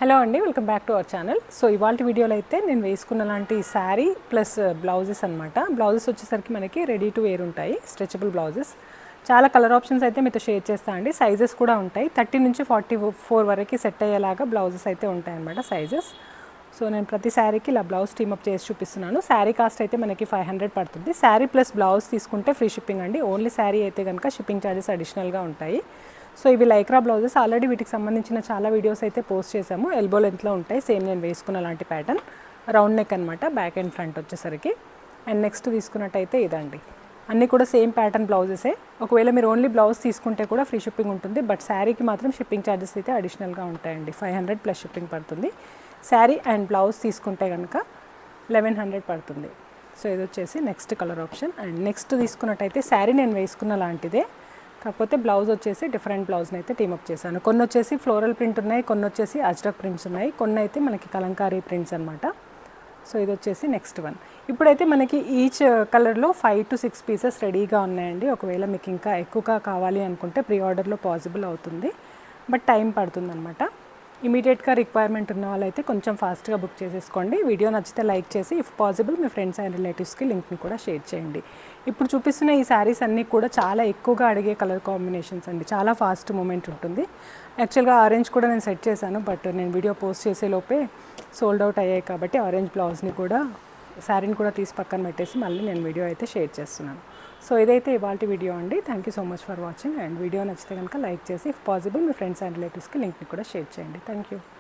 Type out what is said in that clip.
Hello అండి, welcome back to our channel. So ఇవాళ వీడియోలో అయితే నేను వేసుకున్న లాంటి శారీ ప్లస్ బ్లౌజెస్ అనమాట. బ్లౌజెస్ వచ్చేసరికి మనకి రెడీ టు వేర్ ఉంటాయి, స్ట్రెచబుల్ బ్లౌజెస్. చాలా కలర్ ఆప్షన్స్ అయితే మీతో షేర్ చేస్తాను అండి. సైజెస్ కూడా ఉంటాయి, 30 నుంచి 44 వరకు సెట్ అయ్యేలాగా బ్లౌజెస్ అయితే ఉంటాయి అన్నమాట సైజెస్. సో నేను ప్రతి శారీకి ఇలా బ్లౌజ్ టీమప్ చేసి చూపిస్తున్నాను. శారీ కాస్ట్ అయితే మనకి 500 పడుతుంది. శారీ ప్లస్ బ్లౌజ్ తీసుకుంటే ఫ్రీ షిప్పింగ్ అండి. ఓన్లీ శారీ అయితే కనుక షిప్పింగ్ ఛార్జెస్ అడిషనల్గా ఉంటాయి. సో ఇవి లైక్రా బ్లౌజెస్. ఆల్రెడీ వీటికి సంబంధించిన చాలా వీడియోస్ అయితే పోస్ట్ చేసాము. ఎల్బో లెంత్లో ఉంటాయి, సేమ్ నేను వేసుకున్న లాంటి ప్యాటర్న్. రౌండ్ నెక్ అనమాట, బ్యాక్ అండ్ ఫ్రంట్ వచ్చేసరికి. అండ్ నెక్స్ట్ తీసుకున్నట్టయితే ఇదండి, అన్నీ కూడా సేమ్ ప్యాటర్న్ బ్లౌజెసే. ఒకవేళ మీరు ఓన్లీ బ్లౌజ్ తీసుకుంటే కూడా ఫ్రీ షిప్పింగ్ ఉంటుంది, బట్ శారీకి మాత్రం షిప్పింగ్ ఛార్జెస్ అయితే అడిషనల్గా ఉంటాయండి. 500 ప్లస్ షిప్పింగ్ పడుతుంది. శారీ అండ్ బ్లౌజ్ తీసుకుంటే కనుక 1100 పడుతుంది. సో ఇది వచ్చేసి next colour option. And next తీసుకున్నట్టయితే శారీ నేను వేసుకున్న లాంటిదే, కాకపోతే బ్లౌజ్ వచ్చేసి డిఫరెంట్ బ్లౌజ్ని అయితే టీమప్ చేశాను. కొన్ని వచ్చేసి ఫ్లోరల్ ప్రింట్ ఉన్నాయి, కొన్ని వచ్చేసి అజ్రక్ ప్రింట్స్ ఉన్నాయి, కొన్ని అయితే మనకి కలంకారీ ప్రింట్స్ అనమాట. సో ఇది వచ్చేసి నెక్స్ట్ వన్. ఇప్పుడైతే మనకి ఈచ్ కలర్లో 5 to 6 పీసెస్ రెడీగా ఉన్నాయండి. ఒకవేళ మీకు ఇంకా ఎక్కువగా కావాలి అనుకుంటే ప్రీ ఆర్డర్లో పాసిబుల్ అవుతుంది, బట్ టైం పడుతుంది అనమాట. ఇమీడియట్గా రిక్వైర్మెంట్ ఉన్న వాళ్ళైతే కొంచెం ఫాస్ట్గా బుక్ చేసేసుకోండి. వీడియో నచ్చితే లైక్ చేసి if possible me friends and రిలేటివ్స్కి లింక్ని కూడా షేర్ చేయండి. ఇప్పుడు చూపిస్తున్న ఈ శారీస్ అన్నీ కూడా చాలా ఎక్కువగా అడిగే కలర్ కాంబినేషన్స్ అండి. చాలా ఫాస్ట్ మూమెంట్ ఉంటుంది. యాక్చువల్గా ఆరెంజ్ కూడా నేను సెట్ చేశాను, బట్ నేను వీడియో పోస్ట్ చేసే లోపే సోల్డ్ అవుట్ అయ్యాయి కాబట్టి ఆరెంజ్ బ్లౌజ్ని కూడా శారీని కూడా తీసి పక్కన పెట్టేసి మళ్ళీ నేను వీడియో అయితే షేర్ చేస్తున్నాను. సో ఇదైతే ఇవాళ వీడియో అండి. Thank you so much for watching. And video నచ్చితే కనుక లైక్ చేసి if possible me friends and రిలేటివ్స్కి లింక్ని కూడా షేర్ చేయండి. Thank you.